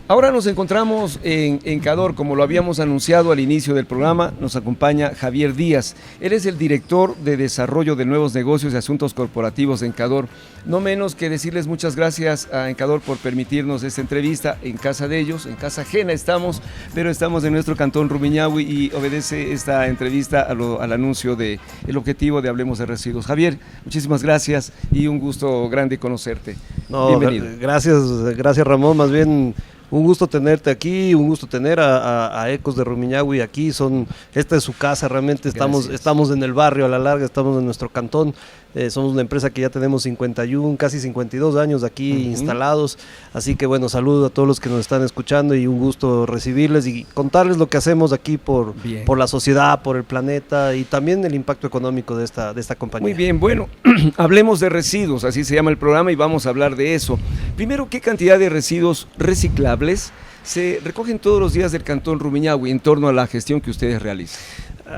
Ahora nos encontramos en Cador, como lo habíamos anunciado al inicio del programa, nos acompaña Javier Díaz. Él es el director de Desarrollo de Nuevos Negocios y Asuntos Corporativos en Cador. No menos que decirles muchas gracias a Encador por permitirnos esta entrevista en casa de ellos, en casa ajena estamos, pero estamos en nuestro cantón Rumiñahui y obedece esta entrevista al anuncio del objetivo de Hablemos de Residuos. Javier, muchísimas gracias y un gusto grande conocerte. No, bienvenido. Gracias Ramón, más bien un gusto tenerte aquí, un gusto tener a Ecos de Rumiñahui aquí, esta es su casa, realmente estamos en el barrio a la larga, estamos en nuestro cantón, somos una empresa que ya tenemos 51, casi 52 años aquí instalados, así que bueno, saludo a todos los que nos están escuchando y un gusto recibirles y contarles lo que hacemos aquí por la sociedad, por el planeta y también el impacto económico de esta compañía. Muy bien, bueno, hablemos de residuos, así se llama el programa y vamos a hablar de eso. Primero, ¿qué cantidad de residuos reciclables se recogen todos los días del cantón Rumiñahui en torno a la gestión que ustedes realizan?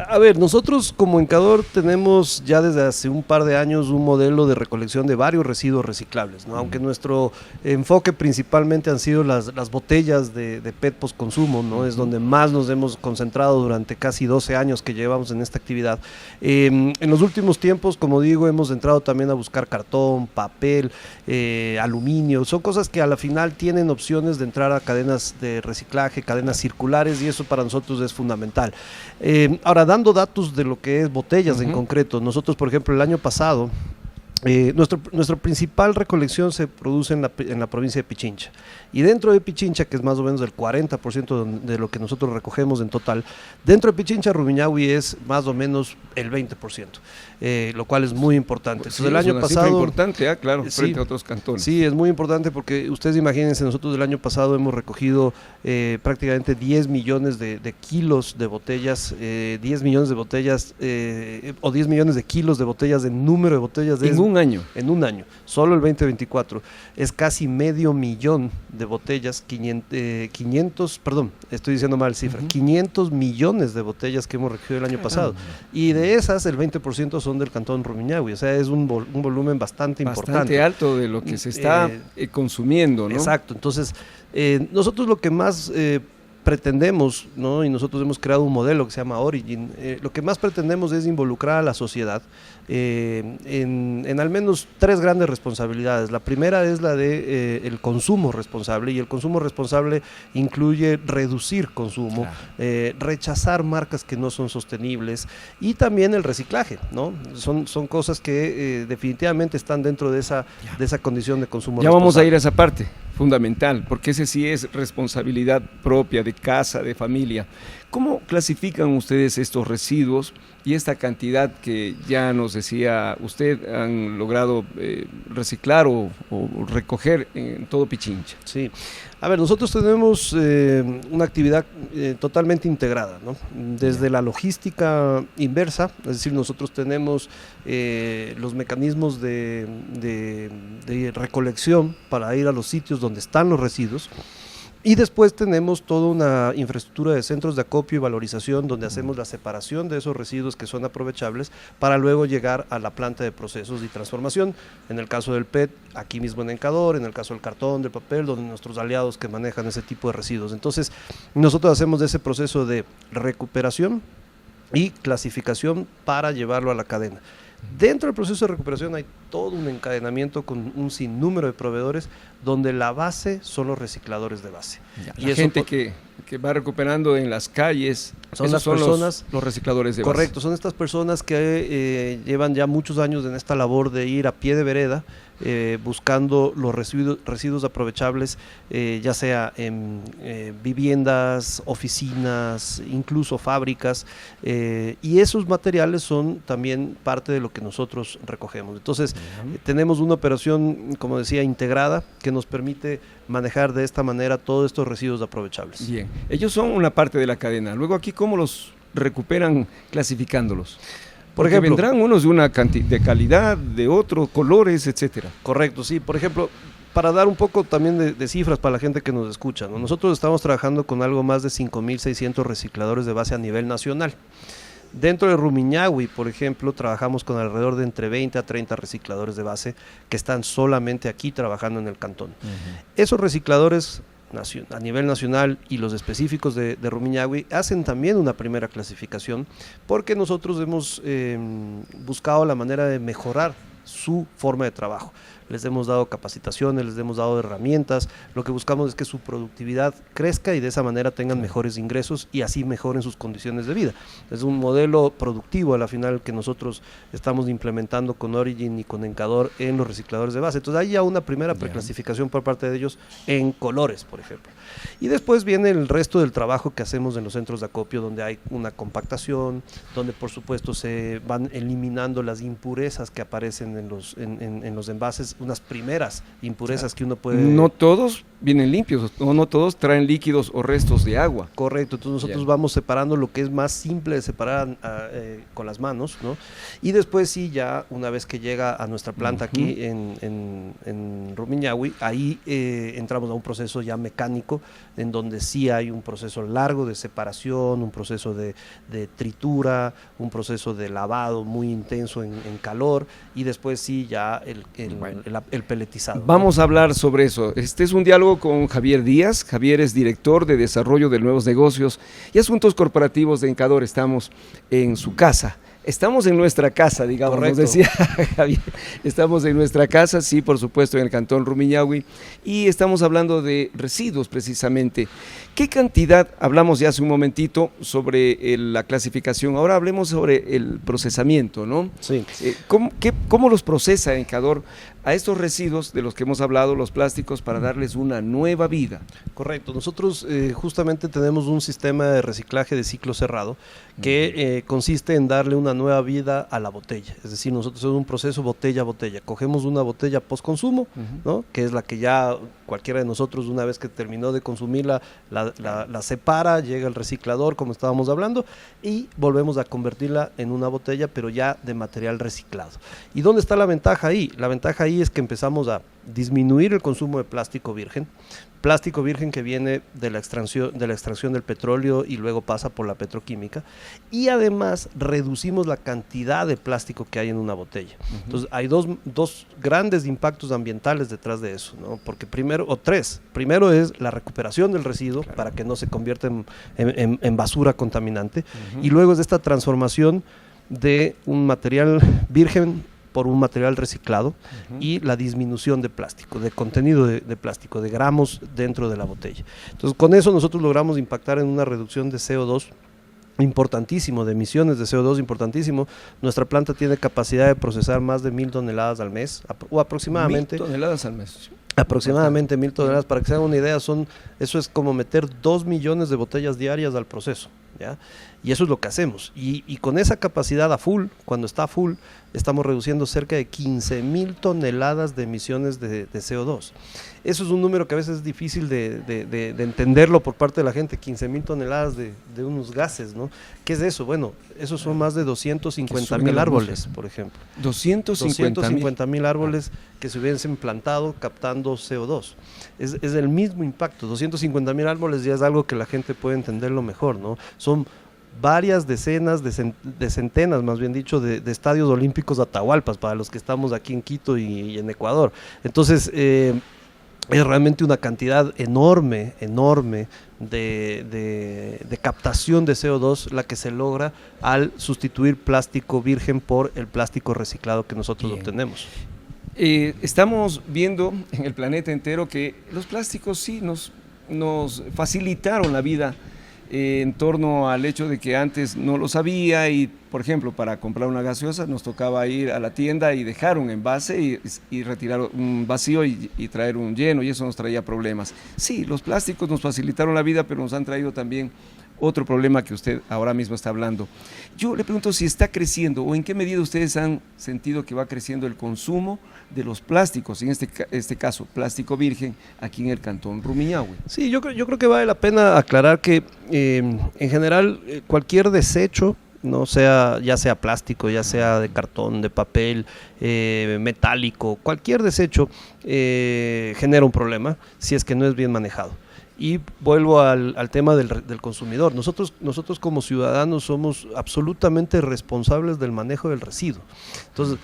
A ver, nosotros como Encador tenemos ya desde hace un par de años un modelo de recolección de varios residuos reciclables, ¿no? Aunque nuestro enfoque principalmente han sido las botellas de PET postconsumo, ¿no? Es donde más nos hemos concentrado durante casi 12 años que llevamos en esta actividad. En los últimos tiempos, como digo, hemos entrado también a buscar cartón, papel, aluminio, son cosas que a la final tienen opciones de entrar a cadenas de reciclaje, cadenas circulares y eso para nosotros es fundamental. Ahora, dando datos de lo que es botellas en concreto, nosotros por ejemplo el año pasado, nuestra principal recolección se produce en la provincia de Pichincha y dentro de Pichincha, que es más o menos el 40% de lo que nosotros recogemos en total, dentro de Pichincha Rumiñahui es más o menos el 20%, lo cual es muy importante. Pues entonces, el año pasado es importante, claro, frente a otros cantones. Sí, es muy importante porque ustedes imagínense, nosotros el año pasado hemos recogido prácticamente 10 millones de kilos de botellas, 10 millones de botellas o 10 millones de kilos de botellas, de número de botellas en un año. En un año, solo el 2024 es casi 500.000 de botellas, 500, perdón, estoy diciendo mal cifra, 500 millones de botellas que hemos recogido el año pasado y de esas el 20% son del cantón Rumiñahui, o sea es un volumen bastante importante. Bastante alto de lo que se está consumiendo, ¿no? Exacto, entonces nosotros lo que más pretendemos, ¿no? Y nosotros hemos creado un modelo que se llama Origin, lo que más pretendemos es involucrar a la sociedad en al menos 3 grandes responsabilidades. La primera es la de el consumo responsable, y el consumo responsable incluye reducir consumo, rechazar marcas que no son sostenibles y también el reciclaje, ¿no? Son cosas que definitivamente están dentro de esa condición de consumo responsable. Ya vamos a ir a esa parte fundamental, porque ese sí es responsabilidad propia de casa, de familia. ¿Cómo clasifican ustedes estos residuos y esta cantidad que ya nos decía usted han logrado reciclar o recoger en todo Pichincha? Sí, a ver, nosotros tenemos una actividad totalmente integrada, ¿no? Desde la logística inversa, es decir, nosotros tenemos los mecanismos de recolección para ir a los sitios donde están los residuos. Y después tenemos toda una infraestructura de centros de acopio y valorización donde hacemos la separación de esos residuos que son aprovechables para luego llegar a la planta de procesos y transformación. En el caso del PET, aquí mismo en Encador, en el caso del cartón, del papel, donde nuestros aliados que manejan ese tipo de residuos. Entonces, nosotros hacemos ese proceso de recuperación y clasificación para llevarlo a la cadena. Dentro del proceso de recuperación hay todo un encadenamiento con un sinnúmero de proveedores donde la base son los recicladores de base. Y la gente que va recuperando en las calles, son las personas, los recicladores de base. Correcto, son estas personas que llevan ya muchos años en esta labor de ir a pie de vereda buscando los residuos aprovechables, ya sea en viviendas, oficinas, incluso fábricas, y esos materiales son también parte de lo que nosotros recogemos. Entonces, tenemos una operación, como decía, integrada, que nos permite manejar de esta manera todos estos residuos aprovechables. Bien, ellos son una parte de la cadena. Luego aquí, ¿cómo los recuperan clasificándolos? Por ejemplo, vendrán unos de una de calidad, de otros colores, etcétera. Correcto, sí. Por ejemplo, para dar un poco también de cifras para la gente que nos escucha, ¿no? Nosotros estamos trabajando con algo más de 5.600 recicladores de base a nivel nacional. Dentro de Rumiñahui, por ejemplo, trabajamos con alrededor de entre 20 a 30 recicladores de base que están solamente aquí trabajando en el cantón. Esos recicladores a nivel nacional y los específicos de Rumiñahui hacen también una primera clasificación, porque nosotros hemos buscado la manera de mejorar su forma de trabajo. Les hemos dado capacitaciones, les hemos dado herramientas, lo que buscamos es que su productividad crezca y de esa manera tengan mejores ingresos y así mejoren sus condiciones de vida. Es un modelo productivo a la final que nosotros estamos implementando con Origin y con Encador en los recicladores de base. Entonces hay ya una primera preclasificación por parte de ellos en colores, por ejemplo. Y después viene el resto del trabajo que hacemos en los centros de acopio, donde hay una compactación, donde por supuesto se van eliminando las impurezas que aparecen en los envases, unas primeras impurezas que uno puede... No todos vienen limpios, no todos traen líquidos o restos de agua. Correcto, entonces nosotros vamos separando lo que es más simple de separar con las manos, ¿no? Y después sí, ya una vez que llega a nuestra planta aquí en Rumiñahui, ahí entramos a un proceso ya mecánico, en donde sí hay un proceso largo de separación, un proceso de tritura, un proceso de lavado muy intenso en calor, y después sí ya el peletizado. Vamos a hablar sobre eso. Este es un diálogo con Javier Díaz. Javier es director de Desarrollo de Nuevos Negocios y Asuntos Corporativos de Encador. Estamos en su casa. Estamos en nuestra casa, digamos, correcto, nos decía Javier. Estamos en nuestra casa, sí, por supuesto, en el cantón Rumiñahui, y estamos hablando de residuos precisamente. ¿Qué cantidad? Hablamos ya hace un momentito sobre la clasificación, ahora hablemos sobre el procesamiento, ¿no? Sí. ¿Cómo los procesa Encador a estos residuos de los que hemos hablado, los plásticos, para darles una nueva vida? Correcto, nosotros justamente tenemos un sistema de reciclaje de ciclo cerrado que consiste en darle una nueva vida a la botella. Es decir, nosotros hacemos un proceso botella a botella. Cogemos una botella post-consumo, ¿no? Que es la que ya cualquiera de nosotros, una vez que terminó de consumirla, la separa, llega al reciclador, como estábamos hablando, y volvemos a convertirla en una botella, pero ya de material reciclado. ¿Y dónde está la ventaja ahí? La ventaja ahí es que empezamos a disminuir el consumo de plástico virgen que viene de la extracción del petróleo y luego pasa por la petroquímica, y además reducimos la cantidad de plástico que hay en una botella. Entonces hay dos grandes impactos ambientales detrás de eso, ¿no? Porque primero es la recuperación del residuo, claro, para que no se convierta en basura contaminante, y luego es esta transformación de un material virgen por un material reciclado, y la disminución de plástico, de contenido de plástico, de gramos dentro de la botella. Entonces, con eso nosotros logramos impactar en una reducción de CO2 importantísimo, de emisiones de CO2 importantísimo. Nuestra planta tiene capacidad de procesar más de 1.000 toneladas al mes, o aproximadamente. 1.000 toneladas al mes. Aproximadamente 1.000 toneladas, para que se hagan una idea, eso es como meter 2 millones de botellas diarias al proceso, ¿ya? Y eso es lo que hacemos, y con esa capacidad a full, cuando está a full, estamos reduciendo cerca de 15.000 toneladas de emisiones de CO2. Eso es un número que a veces es difícil de entenderlo por parte de la gente, 15.000 toneladas de unos gases, ¿no? ¿Qué es eso? Bueno, esos son más de 250.000 árboles, por ejemplo. 250.000 árboles que se hubiesen plantado captando CO2. Es el mismo impacto. 250.000 árboles ya es algo que la gente puede entenderlo mejor, ¿no? Son varias decenas de centenas, más bien dicho, de estadios olímpicos Atahualpas para los que estamos aquí en Quito y en Ecuador. Entonces, es realmente una cantidad enorme de captación de CO2 la que se logra al sustituir plástico virgen por el plástico reciclado que nosotros obtenemos. Estamos viendo en el planeta entero que los plásticos sí nos facilitaron la vida, en torno al hecho de que antes no lo sabía y, por ejemplo, para comprar una gaseosa nos tocaba ir a la tienda y dejar un envase y retirar un vacío y traer un lleno, y eso nos traía problemas. Sí, los plásticos nos facilitaron la vida, pero nos han traído también otro problema que usted ahora mismo está hablando. Yo le pregunto si está creciendo o en qué medida ustedes han sentido que va creciendo el consumo de los plásticos, en este caso plástico virgen, aquí en el cantón Rumiñahui. Sí, yo creo que vale la pena aclarar que en general cualquier desecho, no sea, ya sea plástico, ya sea de cartón, de papel, metálico, cualquier desecho genera un problema si es que no es bien manejado. Y vuelvo al tema del consumidor. Nosotros como ciudadanos somos absolutamente responsables del manejo del residuo. Entonces,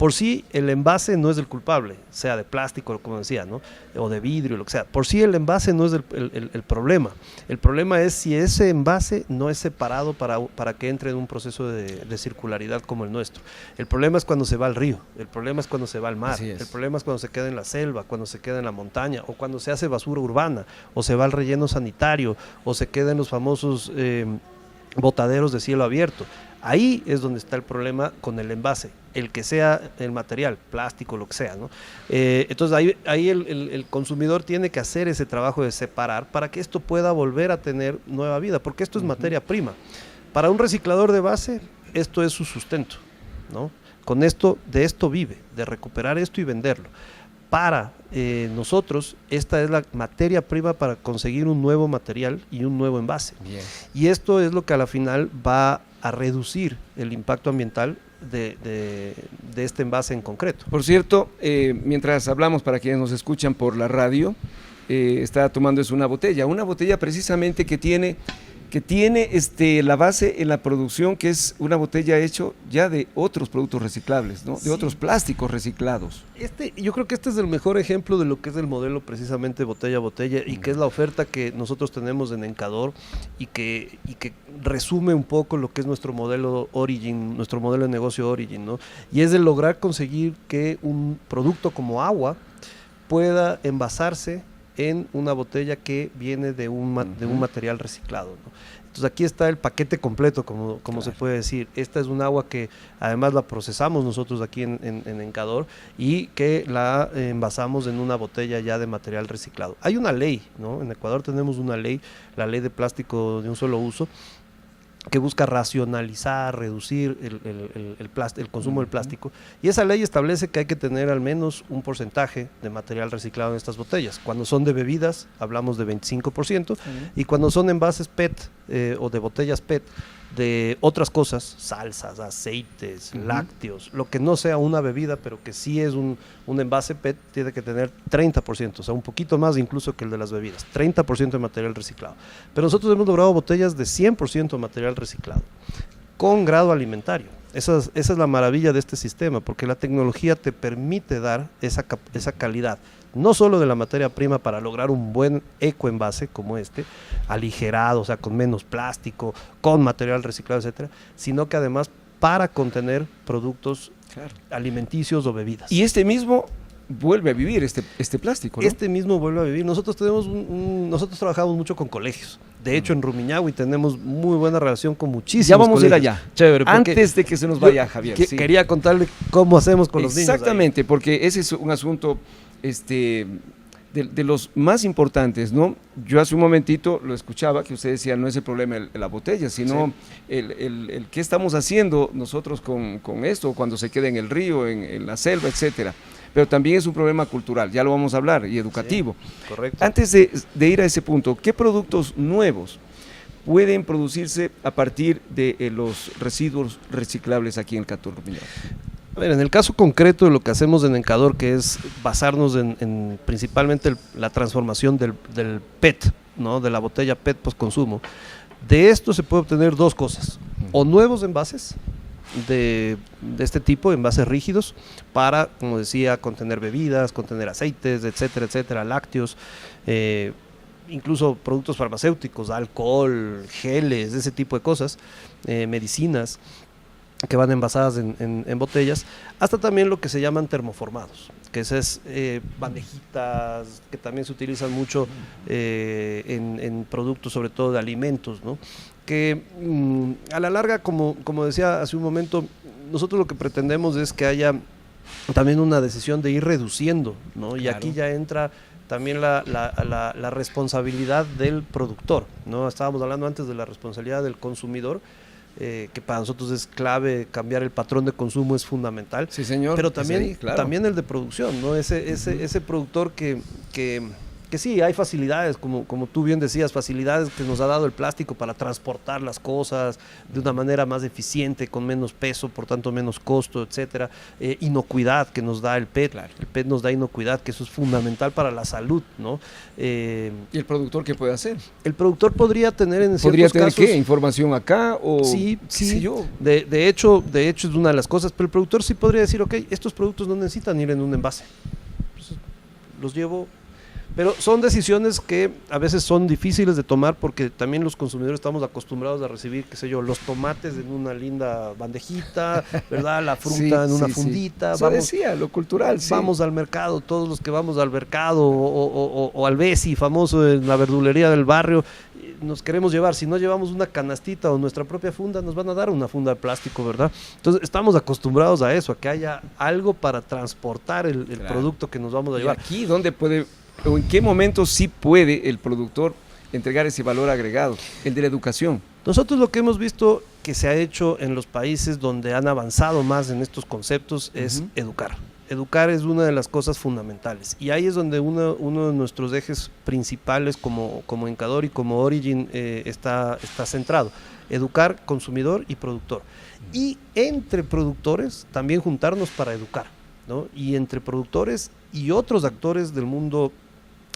por sí el envase no es el culpable, sea de plástico, como decía, ¿no? O de vidrio, lo que sea. Por sí el envase no es el problema. El problema es si ese envase no es separado para que entre en un proceso de circularidad como el nuestro. El problema es cuando se va al río, el problema es cuando se va al mar, el problema es cuando se queda en la selva, cuando se queda en la montaña, o cuando se hace basura urbana, o se va al relleno sanitario, o se queda en los famosos botaderos de cielo abierto. Ahí es donde está el problema con el envase, el que sea el material, plástico, lo que sea, ¿no? Entonces ahí el consumidor tiene que hacer ese trabajo de separar para que esto pueda volver a tener nueva vida, porque esto es materia prima. Para un reciclador de base, esto es su sustento, ¿no? Con esto, de esto vive, de recuperar esto y venderlo. Para nosotros, esta es la materia prima para conseguir un nuevo material y un nuevo envase. Bien. Y esto es lo que a la final va a reducir el impacto ambiental de este envase en concreto. Por cierto, mientras hablamos, para quienes nos escuchan por la radio, está tomando una botella precisamente que tiene la base en la producción, que es una botella hecha ya de otros productos reciclables, ¿no? Sí. De otros plásticos reciclados. Yo creo que este es el mejor ejemplo de lo que es el modelo precisamente botella a botella, y que es la oferta que nosotros tenemos en Encador, y que resume un poco lo que es nuestro modelo Origin, nuestro modelo de negocio Origin, ¿no? Y es de lograr conseguir que un producto como agua pueda envasarse en una botella que viene de un material reciclado, ¿no? Entonces aquí está el paquete completo, como claro, se puede decir. Esta es un agua que además la procesamos nosotros aquí en Encador, y que la envasamos en una botella ya de material reciclado. Hay una ley, ¿no? En Ecuador tenemos una ley, la ley de plástico de un solo uso, que busca racionalizar, reducir el consumo del plástico, y esa ley establece que hay que tener al menos un porcentaje de material reciclado en estas botellas. Cuando son de bebidas hablamos de 25%, y cuando son envases PET o de botellas PET de otras cosas, salsas, aceites, lácteos, lo que no sea una bebida, pero que sí es un envase PET, tiene que tener 30%, o sea, un poquito más incluso que el de las bebidas, 30% de material reciclado. Pero nosotros hemos logrado botellas de 100% material reciclado, con grado alimentario. Esa es la maravilla de este sistema, porque la tecnología te permite dar esa calidad, no solo de la materia prima para lograr un buen ecoenvase como este, aligerado, o sea, con menos plástico, con material reciclado, etcétera, sino que además para contener productos alimenticios o bebidas. Y este mismo vuelve a vivir, este plástico, ¿no? Este mismo vuelve a vivir. Nosotros nosotros trabajamos mucho con colegios. De hecho, en Rumiñahui tenemos muy buena relación con muchísimos Ya vamos colegios. a ir allá. Chévere. Antes de que se nos vaya, Javier. Sí. Quería contarle cómo hacemos con los niños. Exactamente, porque ese es un asunto de los más importantes, ¿no? Yo hace un momentito lo escuchaba, que usted decía, no es el problema de la botella, sino el qué estamos haciendo nosotros con esto, cuando se queda en el río, en la selva, etcétera. Pero también es un problema cultural, ya lo vamos a hablar, y educativo. Sí, correcto. Antes de ir a ese punto, ¿qué productos nuevos pueden producirse a partir de los residuos reciclables aquí en el Cantón Rumiñahui? A ver, en el caso concreto de lo que hacemos en Encador, que es basarnos en principalmente la transformación del PET, ¿no? De la botella PET postconsumo, de esto se puede obtener dos cosas: o nuevos envases de este tipo, envases rígidos, para, como decía, contener bebidas, contener aceites, etcétera, etcétera, lácteos, incluso productos farmacéuticos, alcohol, geles, ese tipo de cosas, medicinas, que van envasadas en botellas, hasta también lo que se llaman termoformados, que es bandejitas que también se utilizan mucho en productos, sobre todo de alimentos, ¿no? Que a la larga, como decía hace un momento, nosotros lo que pretendemos es que haya también una decisión de ir reduciendo, ¿no? Y aquí ya entra también la responsabilidad del productor, ¿no? Estábamos hablando antes de la responsabilidad del consumidor, que para nosotros es clave. Cambiar el patrón de consumo es fundamental. Sí, señor. Pero también el de producción, ¿no? Ese productor que que sí, hay facilidades, como tú bien decías, facilidades que nos ha dado el plástico para transportar las cosas de una manera más eficiente, con menos peso, por tanto menos costo, etcétera. Inocuidad que nos da el PET, claro. El PET nos da inocuidad, que eso es fundamental para la salud, ¿no? ¿Y el productor qué puede hacer? El productor podría tener en ¿Podría ciertos tener casos, qué? ¿Información acá? O sí, qué sé yo. De hecho es una de las cosas, pero el productor sí podría decir, ok, estos productos no necesitan ir en un envase. Entonces, los llevo. Pero son decisiones que a veces son difíciles de tomar porque también los consumidores estamos acostumbrados a recibir, qué sé yo, los tomates en una linda bandejita, ¿verdad? La fruta en una fundita. Eso decía, lo cultural, Vamos al mercado, todos los que vamos al mercado o al Besi, famoso en la verdulería del barrio, nos queremos llevar. Si no llevamos una canastita o nuestra propia funda, nos van a dar una funda de plástico, ¿verdad? Entonces estamos acostumbrados a eso, a que haya algo para transportar el producto que nos vamos a llevar. ¿Y aquí dónde puede, o en qué momento sí puede el productor entregar ese valor agregado, el de la educación? Nosotros lo que hemos visto que se ha hecho en los países donde han avanzado más en estos conceptos es educar. Educar es una de las cosas fundamentales y ahí es donde uno de nuestros ejes principales como Encador y como Origin está centrado. Educar consumidor y productor. Y entre productores también juntarnos para educar, ¿no? Y entre productores y otros actores del mundo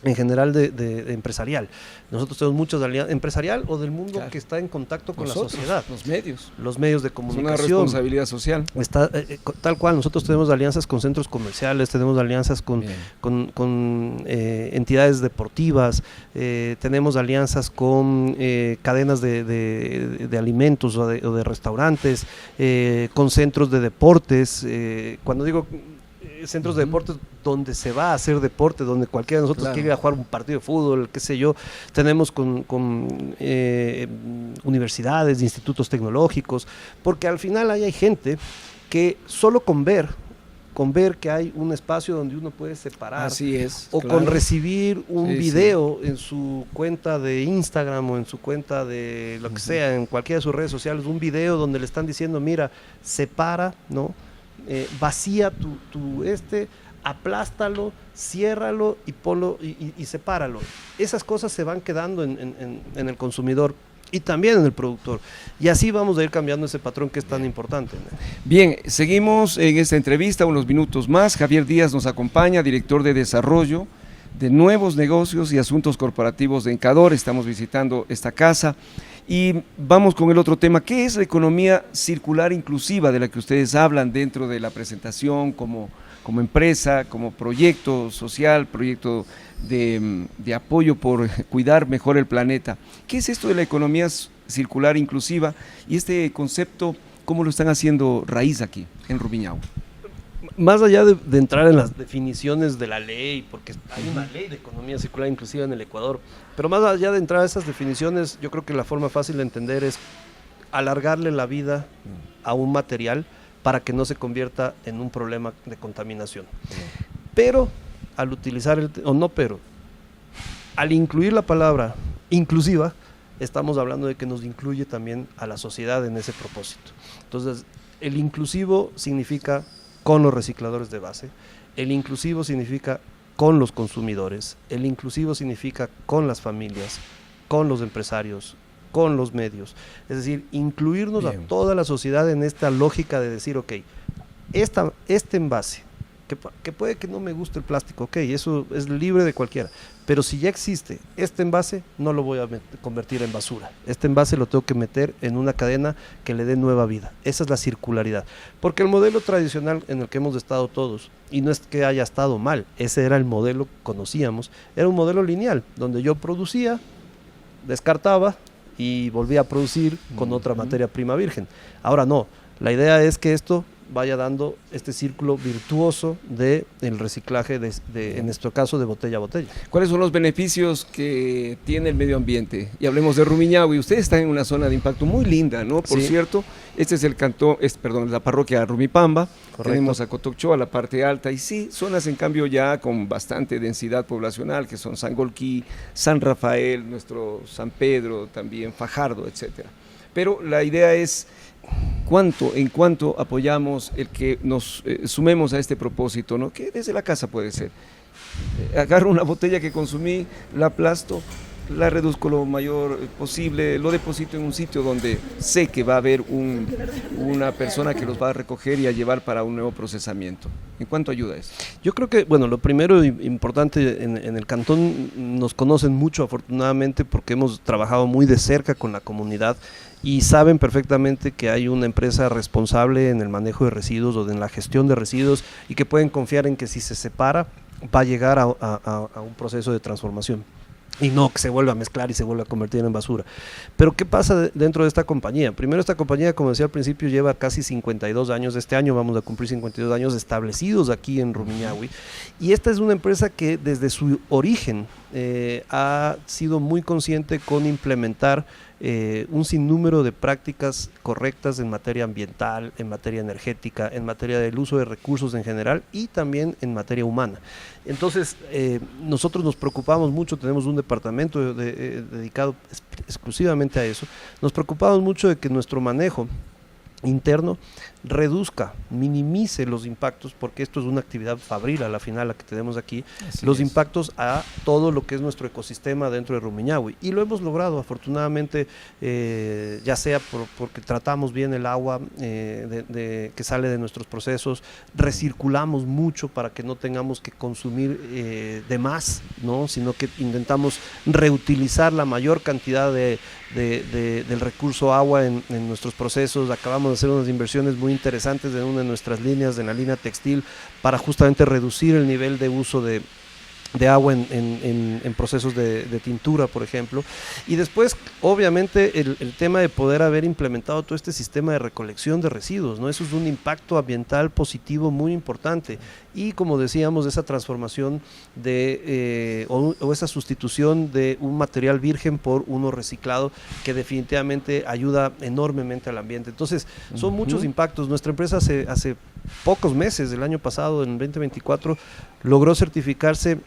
en general de empresarial. Nosotros tenemos muchas alianzas, empresarial o del mundo que está en contacto con nosotros, la sociedad. Los medios de comunicación. Es una responsabilidad social. Está, tal cual, nosotros tenemos alianzas con centros comerciales, tenemos alianzas con entidades deportivas, tenemos alianzas con cadenas de alimentos o de restaurantes, con centros de deportes. Cuando digo centros de deportes donde se va a hacer deporte, donde cualquiera de nosotros quiere ir a jugar un partido de fútbol, qué sé yo, tenemos con universidades, institutos tecnológicos, porque al final hay gente que solo con ver que hay un espacio donde uno puede separar, así es, o con recibir un video en su cuenta de Instagram o en su cuenta de lo que sea, en cualquiera de sus redes sociales, un video donde le están diciendo, mira, separa, ¿no? Vacía aplástalo, ciérralo y ponlo y sepáralo. Esas cosas se van quedando en el consumidor y también en el productor. Y así vamos a ir cambiando ese patrón que es tan importante, ¿no? Bien, seguimos en esta entrevista unos minutos más. Javier Díaz nos acompaña, director de Desarrollo de Nuevos Negocios y Asuntos Corporativos de Encador. Estamos visitando esta casa. Y vamos con el otro tema, ¿qué es la economía circular inclusiva de la que ustedes hablan dentro de la presentación como empresa, como proyecto social, proyecto de apoyo por cuidar mejor el planeta? ¿Qué es esto de la economía circular inclusiva y este concepto, cómo lo están haciendo raíz aquí en Rumiñahui? Más allá de entrar en las definiciones de la ley, porque hay una ley de economía circular inclusiva en el Ecuador, pero más allá de entrar a esas definiciones, yo creo que la forma fácil de entender es alargarle la vida a un material para que no se convierta en un problema de contaminación. Pero al utilizar al incluir la palabra inclusiva, estamos hablando de que nos incluye también a la sociedad en ese propósito. Entonces, el inclusivo significa con los recicladores de base, el inclusivo significa con los consumidores, el inclusivo significa con las familias, con los empresarios, con los medios, es decir, incluirnos a toda la sociedad en esta lógica de decir, ok, este envase, que puede que no me guste el plástico, ok, eso es libre de cualquiera, pero si ya existe este envase, no lo voy a convertir en basura, este envase lo tengo que meter en una cadena que le dé nueva vida, esa es la circularidad, porque el modelo tradicional en el que hemos estado todos, y no es que haya estado mal, ese era el modelo que conocíamos, era un modelo lineal, donde yo producía, descartaba y volvía a producir con otra materia prima virgen. Ahora no, la idea es que esto vaya dando este círculo virtuoso del reciclaje, en nuestro caso, de botella a botella. ¿Cuáles son los beneficios que tiene el medio ambiente? Y hablemos de Rumiñahui. Ustedes están en una zona de impacto muy linda, ¿no? Por cierto, este es la parroquia Rumipamba. Correcto. Tenemos a Cotocchoa, la parte alta, y sí, zonas en cambio ya con bastante densidad poblacional, que son Sangolquí, San Rafael, nuestro San Pedro, también Fajardo, etcétera. Pero la idea es en cuánto apoyamos el que nos sumemos a este propósito, ¿no? Que desde la casa puede ser. Agarro una botella que consumí, la aplasto, la reduzco lo mayor posible, lo deposito en un sitio donde sé que va a haber una persona que los va a recoger y a llevar para un nuevo procesamiento. ¿En cuánto ayuda eso? Yo creo que, bueno, lo primero importante en el cantón, nos conocen mucho afortunadamente porque hemos trabajado muy de cerca con la comunidad y saben perfectamente que hay una empresa responsable en el manejo de residuos o en la gestión de residuos y que pueden confiar en que si se separa va a llegar a un proceso de transformación y no que se vuelva a mezclar y se vuelva a convertir en basura. Pero ¿qué pasa dentro de esta compañía? Primero, esta compañía, como decía al principio, lleva casi 52 años, este año vamos a cumplir 52 años establecidos aquí en Rumiñahui, y esta es una empresa que desde su origen ha sido muy consciente con implementar un sinnúmero de prácticas correctas en materia ambiental, en materia energética, en materia del uso de recursos en general y también en materia humana. Entonces, nosotros nos preocupamos mucho, tenemos un departamento dedicado exclusivamente a eso, nos preocupamos mucho de que nuestro manejo interno reduzca, minimice los impactos, porque esto es una actividad fabril a la final, la que tenemos aquí, los impactos a todo lo que es nuestro ecosistema dentro de Rumiñahui, y lo hemos logrado afortunadamente, ya sea porque tratamos bien el agua que sale de nuestros procesos, recirculamos mucho para que no tengamos que consumir de más, ¿no? Sino que intentamos reutilizar la mayor cantidad del recurso agua en nuestros procesos. Acabamos de hacer unas inversiones muy interesantes en una de nuestras líneas, en la línea textil, para justamente reducir el nivel de uso de agua en procesos de tintura, por ejemplo. Y después, obviamente, el tema de poder haber implementado todo este sistema de recolección de residuos, ¿no? Eso es un impacto ambiental positivo muy importante. Y como decíamos, esa transformación o esa sustitución de un material virgen por uno reciclado, que definitivamente ayuda enormemente al ambiente. Entonces, son muchos impactos. Nuestra empresa hace pocos meses, el año pasado, en 2024, logró certificarse,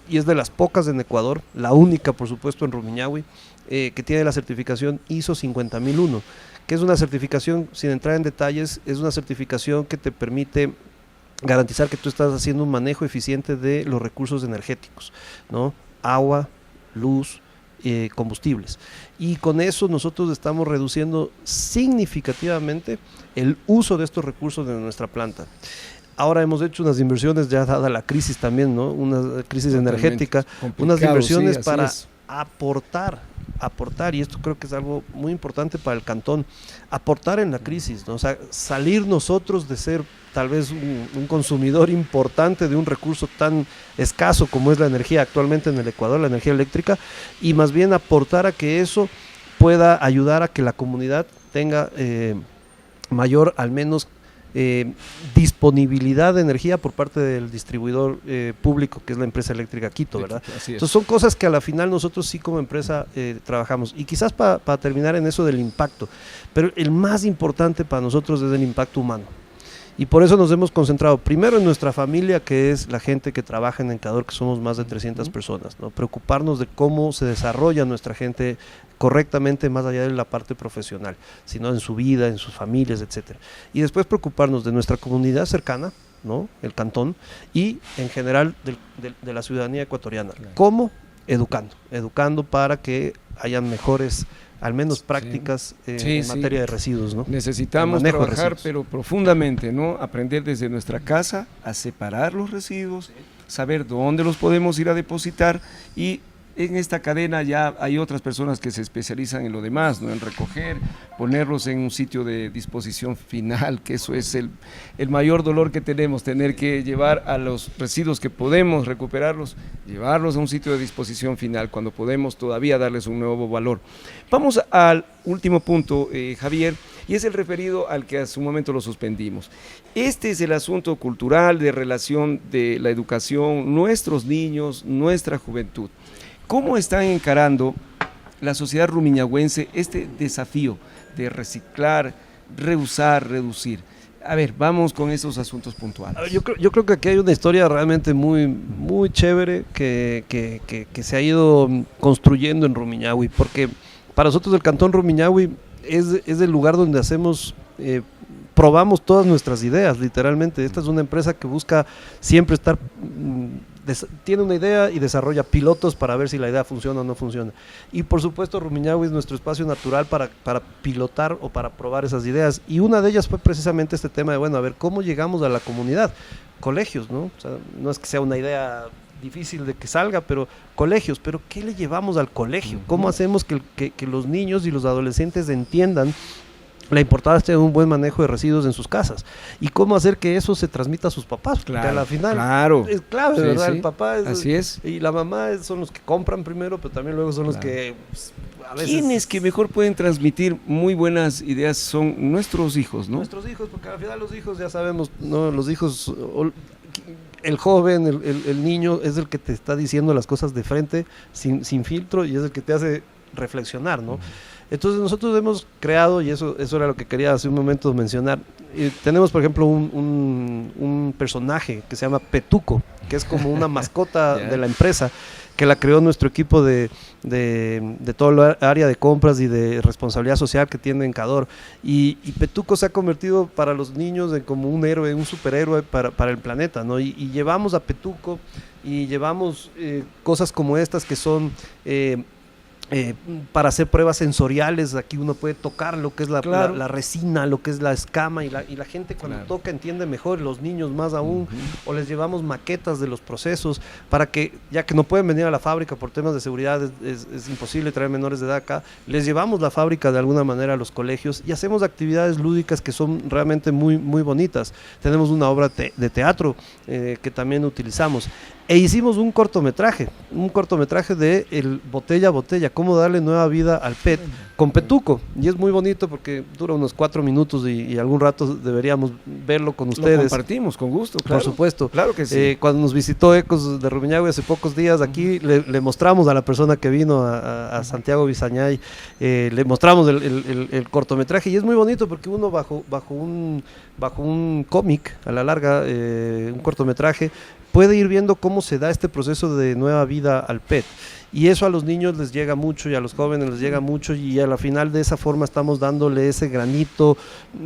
y es de las pocas en Ecuador, la única por supuesto en Rumiñahui, que tiene la certificación ISO 50001, que es una certificación, sin entrar en detalles, es una certificación que te permite garantizar que tú estás haciendo un manejo eficiente de los recursos energéticos, ¿no? Agua, luz, combustibles, y con eso nosotros estamos reduciendo significativamente el uso de estos recursos de nuestra planta. Ahora hemos hecho unas inversiones, ya dada la crisis también, ¿no? Una crisis energética, unas inversiones para aportar, y esto creo que es algo muy importante para el cantón, aportar en la crisis, ¿no? O sea, salir nosotros de ser tal vez un consumidor importante de un recurso tan escaso como es la energía actualmente en el Ecuador, la energía eléctrica, y más bien aportar a que eso pueda ayudar a que la comunidad tenga mayor, al menos, disponibilidad de energía por parte del distribuidor público, que es la empresa eléctrica Quito, ¿verdad? Entonces son cosas que a la final nosotros sí como empresa trabajamos, y quizás para terminar en eso del impacto, pero el más importante para nosotros es el impacto humano. Y por eso nos hemos concentrado primero en nuestra familia, que es la gente que trabaja en Encador, que somos más de 300 personas, ¿no? Preocuparnos de cómo se desarrolla nuestra gente correctamente, más allá de la parte profesional, sino en su vida, en sus familias, etcétera. Y después preocuparnos de nuestra comunidad cercana, ¿no? El cantón, y en general de la ciudadanía ecuatoriana. Claro. ¿Cómo? Educando para que hayan mejores, al menos prácticas en materia de residuos, ¿no? Necesitamos trabajar, pero profundamente, ¿no? Aprender desde nuestra casa a separar los residuos, saber dónde los podemos ir a depositar, y en esta cadena ya hay otras personas que se especializan en lo demás, ¿no? En recoger, ponerlos en un sitio de disposición final, que eso es el mayor dolor que tenemos, tener que llevar a los residuos que podemos recuperarlos, llevarlos a un sitio de disposición final, cuando podemos todavía darles un nuevo valor. Vamos al último punto, Javier, y es el referido al que hace un momento lo suspendimos. Este es el asunto cultural de relación de la educación, nuestros niños, nuestra juventud. ¿Cómo están encarando la sociedad rumiñahuense este desafío de reciclar, reusar, reducir? A ver, vamos con esos asuntos puntuales. Yo creo que aquí hay una historia realmente muy, muy chévere que se ha ido construyendo en Rumiñahui, porque para nosotros el Cantón Rumiñahui es el lugar donde probamos todas nuestras ideas, literalmente. Esta es una empresa que busca siempre estar tiene una idea y desarrolla pilotos para ver si la idea funciona o no funciona. Y por supuesto Rumiñahui es nuestro espacio natural para pilotar o para probar esas ideas. Y una de ellas fue precisamente este tema de, bueno, a ver, ¿cómo llegamos a la comunidad? Colegios, ¿no? O sea, no es que sea una idea difícil de que salga, pero colegios, pero ¿qué le llevamos al colegio? ¿Cómo hacemos que los niños y los adolescentes entiendan la importancia de un buen manejo de residuos en sus casas? ¿Y cómo hacer que eso se transmita a sus papás? Porque claro, a la final es clave, sí, ¿verdad? Sí. El papá así es. Y la mamá son los que compran primero, pero también luego son los que pues, a veces... Quienes que mejor pueden transmitir muy buenas ideas son nuestros hijos, ¿no? Nuestros hijos, porque al final los hijos, ya sabemos, ¿no? Los hijos... El joven, el niño es el que te está diciendo las cosas de frente, sin filtro, y es el que te hace reflexionar, ¿no? Entonces nosotros hemos creado, y eso era lo que quería hace un momento mencionar, tenemos por ejemplo un personaje que se llama Petuco, que es como una mascota de la empresa, que la creó nuestro equipo de toda el área de compras y de responsabilidad social que tiene Encador, y Petuco se ha convertido para los niños en como un héroe, un superhéroe para el planeta, ¿no? Y llevamos a Petuco y llevamos cosas como estas que son... para hacer pruebas sensoriales. Aquí uno puede tocar lo que es la resina, lo que es la escama, y la gente cuando toca entiende mejor, los niños más aún. O les llevamos maquetas de los procesos para que, ya que no pueden venir a la fábrica por temas de seguridad, es imposible traer menores de edad acá, les llevamos la fábrica de alguna manera a los colegios y hacemos actividades lúdicas que son realmente muy, muy bonitas. Tenemos una obra de teatro que también utilizamos. E hicimos un cortometraje de el Botella a Botella, cómo darle nueva vida al PET con Petuco, y es muy bonito porque dura unos 4 minutos y algún rato deberíamos verlo con ustedes. Lo compartimos con gusto, claro. Por supuesto. Claro que sí. Cuando nos visitó Ecos de Rumiñahui hace pocos días, aquí le mostramos a la persona que vino a Santiago Bisañay, le mostramos el cortometraje, y es muy bonito porque uno bajo un cómic, a la larga, un cortometraje, puede ir viendo cómo se da este proceso de nueva vida al PET. Y eso a los niños les llega mucho y a los jóvenes les llega mucho, y a la final de esa forma estamos dándole ese granito,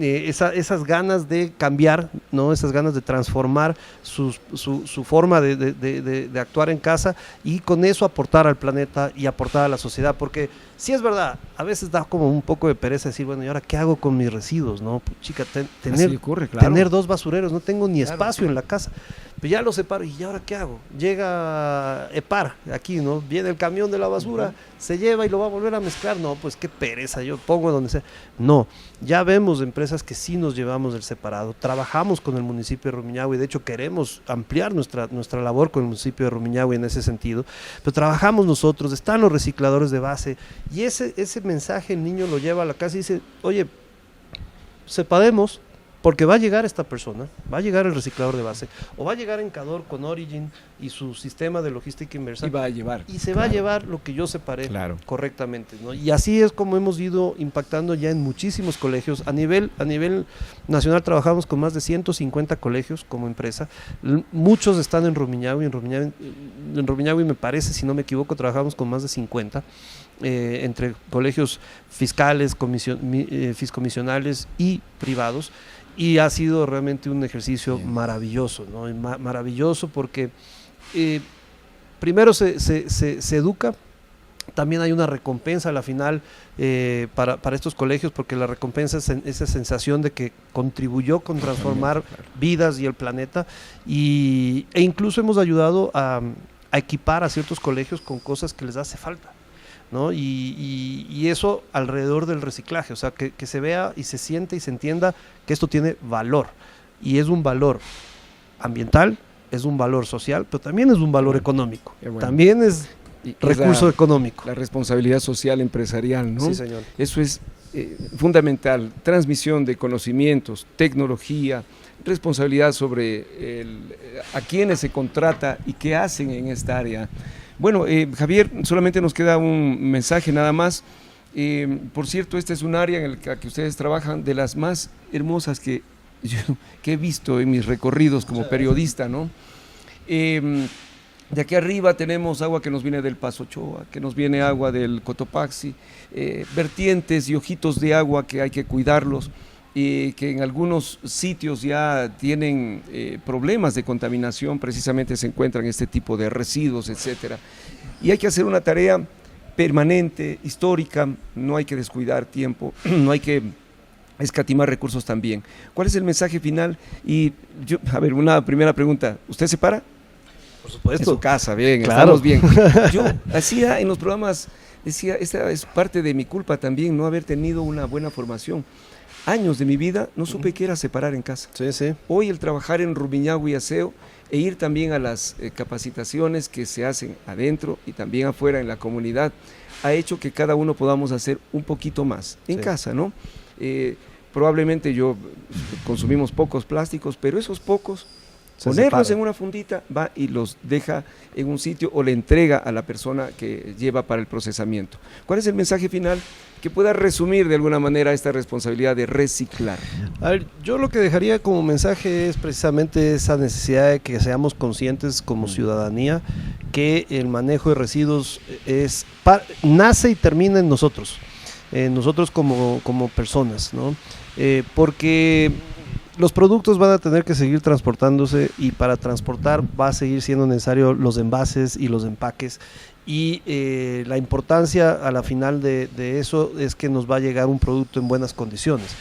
esas ganas de cambiar, ¿no? Esas ganas de transformar su forma de actuar en casa, y con eso aportar al planeta y aportar a la sociedad. Porque sí es verdad, a veces da como un poco de pereza decir, bueno, ¿y ahora qué hago con mis residuos? ¿No? Pues, chica, tener 2 basureros, no tengo ni espacio en la casa. Pero ya lo separo, ¿y ahora qué hago? Llega EPAR aquí, ¿no? Viene el camión de la basura, se lleva y lo va a volver a mezclar. No, pues qué pereza, yo pongo donde sea. No, ya vemos empresas que sí nos llevamos el separado. Trabajamos con el municipio de Rumiñahui, de hecho queremos ampliar nuestra labor con el municipio de Rumiñahui en ese sentido. Pero trabajamos nosotros, están los recicladores de base, y ese mensaje el niño lo lleva a la casa y dice, oye, separemos, porque va a llegar esta persona, va a llegar el reciclador de base, o va a llegar Encador con Origin y su sistema de logística inversa, y va a llevar, va a llevar lo que yo separé correctamente, ¿no? Y así es como hemos ido impactando ya en muchísimos colegios. A nivel nacional trabajamos con más de 150 colegios como empresa, muchos están en Rumiñahui, en Rumiñahui me parece, si no me equivoco, trabajamos con más de 50, entre colegios fiscales, fiscomisionales y privados. Y ha sido realmente un ejercicio maravilloso, ¿no? Maravilloso porque primero se educa, también hay una recompensa a la final para estos colegios, porque la recompensa es esa sensación de que contribuyó con transformar vidas y el planeta, e incluso hemos ayudado a equipar a ciertos colegios con cosas que les hace falta, ¿no? Y eso alrededor del reciclaje, o sea, que se vea y se siente y se entienda que esto tiene valor, y es un valor ambiental, es un valor social, pero también es un valor económico, también es recurso económico. La responsabilidad social empresarial, ¿no? Sí, señor. Eso es fundamental, transmisión de conocimientos, tecnología, responsabilidad sobre a quienes se contrata y qué hacen en esta área. Bueno, Javier, solamente nos queda un mensaje nada más. Por cierto, esta es un área en la que ustedes trabajan de las más hermosas que he visto en mis recorridos como periodista, ¿no? De aquí arriba tenemos agua que nos viene del Paso Ochoa, que nos viene agua del Cotopaxi, vertientes y ojitos de agua que hay que cuidarlos. y que en algunos sitios ya tienen problemas de contaminación, precisamente se encuentran este tipo de residuos, etcétera. Y hay que hacer una tarea permanente, histórica, no hay que descuidar tiempo, no hay que escatimar recursos también. ¿Cuál es el mensaje final? Y yo, a ver, una primera pregunta, ¿usted se para? Por supuesto. En su casa, bien, claro. Estamos bien. Yo hacía en los programas, decía, esta es parte de mi culpa también, no haber tenido una buena formación. Años de mi vida no supe qué era separar en casa. Sí, sí. Hoy el trabajar en Rumiñahui y Aseo e ir también a las capacitaciones que se hacen adentro y también afuera en la comunidad, ha hecho que cada uno podamos hacer un poquito más en casa, ¿no? Probablemente consumimos pocos plásticos, pero esos pocos, ponerlos en una fundita, va y los deja en un sitio o le entrega a la persona que lleva para el procesamiento. ¿Cuál es el mensaje final que pueda resumir de alguna manera esta responsabilidad de reciclar? A ver, yo lo que dejaría como mensaje es precisamente esa necesidad de que seamos conscientes como ciudadanía que el manejo de residuos nace y termina en nosotros. Nosotros como personas, ¿no? Porque los productos van a tener que seguir transportándose y para transportar va a seguir siendo necesario los envases y los empaques y la importancia a la final de eso es que nos va a llegar un producto en buenas condiciones,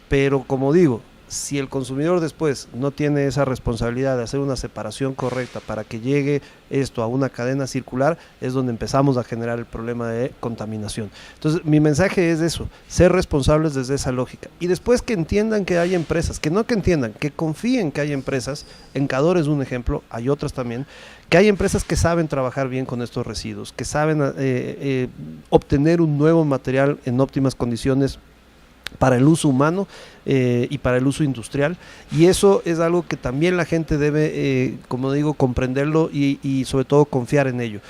pero como digo, si el consumidor después no tiene esa responsabilidad de hacer una separación correcta para que llegue esto a una cadena circular, es donde empezamos a generar el problema de contaminación. Entonces, mi mensaje es eso, ser responsables desde esa lógica. Y después que entiendan que hay empresas, que no que entiendan, que confíen que hay empresas, Encador es un ejemplo, hay otras también, que hay empresas que saben trabajar bien con estos residuos, que saben obtener un nuevo material en óptimas condiciones para el uso humano y para el uso industrial, y eso es algo que también la gente debe, como digo, comprenderlo y sobre todo confiar en ello,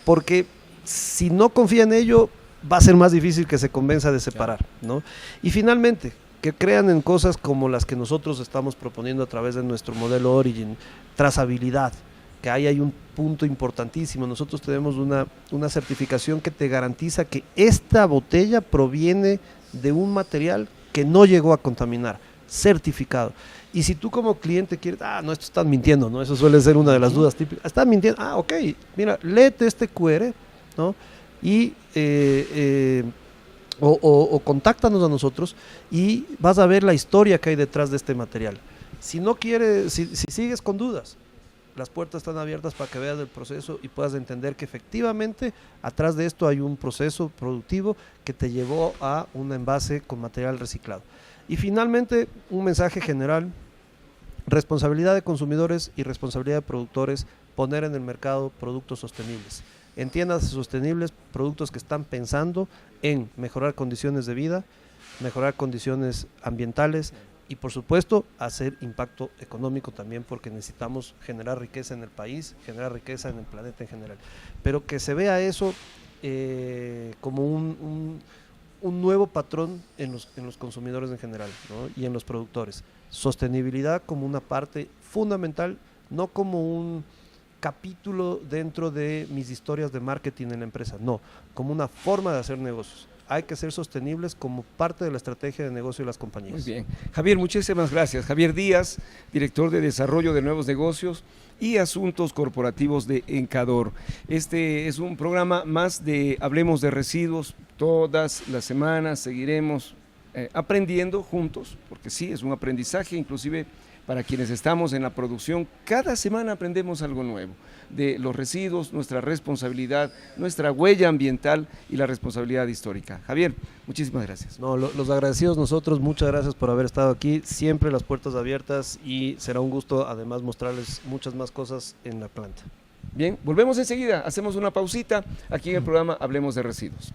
porque si no confía en ello va a ser más difícil que se convenza de separar, ¿no? Y finalmente, que crean en cosas como las que nosotros estamos proponiendo a través de nuestro modelo Origin, trazabilidad, que ahí hay un punto importantísimo. Nosotros tenemos una certificación que te garantiza que esta botella proviene de un material que no llegó a contaminar, certificado. Y si tú como cliente quieres, no, esto están mintiendo, ¿no? Eso suele ser una de las dudas típicas. Están mintiendo, ok, mira, léete este QR, ¿no? Y contáctanos a nosotros y vas a ver la historia que hay detrás de este material. Si no quieres, si sigues con dudas, las puertas están abiertas para que veas el proceso y puedas entender que efectivamente atrás de esto hay un proceso productivo que te llevó a un envase con material reciclado. Y finalmente, un mensaje general: responsabilidad de consumidores y responsabilidad de productores, poner en el mercado productos sostenibles. Entiéndase sostenibles, productos que están pensando en mejorar condiciones de vida, mejorar condiciones ambientales, y por supuesto hacer impacto económico también, porque necesitamos generar riqueza en el país, generar riqueza en el planeta en general, pero que se vea eso como un nuevo patrón en los consumidores en general, ¿no? Y en los productores. Sostenibilidad como una parte fundamental, no como un capítulo dentro de mis historias de marketing en la empresa, no, como una forma de hacer negocios. Hay que ser sostenibles como parte de la estrategia de negocio de las compañías. Muy bien. Javier, muchísimas gracias. Javier Díaz, director de Desarrollo de Nuevos Negocios y Asuntos Corporativos de Encador. Este es un programa más de Hablemos de Residuos. Todas las semanas seguiremos aprendiendo juntos, porque sí, es un aprendizaje, inclusive para quienes estamos en la producción. Cada semana aprendemos algo nuevo de los residuos, nuestra responsabilidad, nuestra huella ambiental y la responsabilidad histórica. Javier, muchísimas gracias. No, los agradecidos nosotros, muchas gracias por haber estado aquí, siempre las puertas abiertas, y será un gusto además mostrarles muchas más cosas en la planta. Bien, volvemos enseguida, hacemos una pausita aquí en el programa Hablemos de Residuos.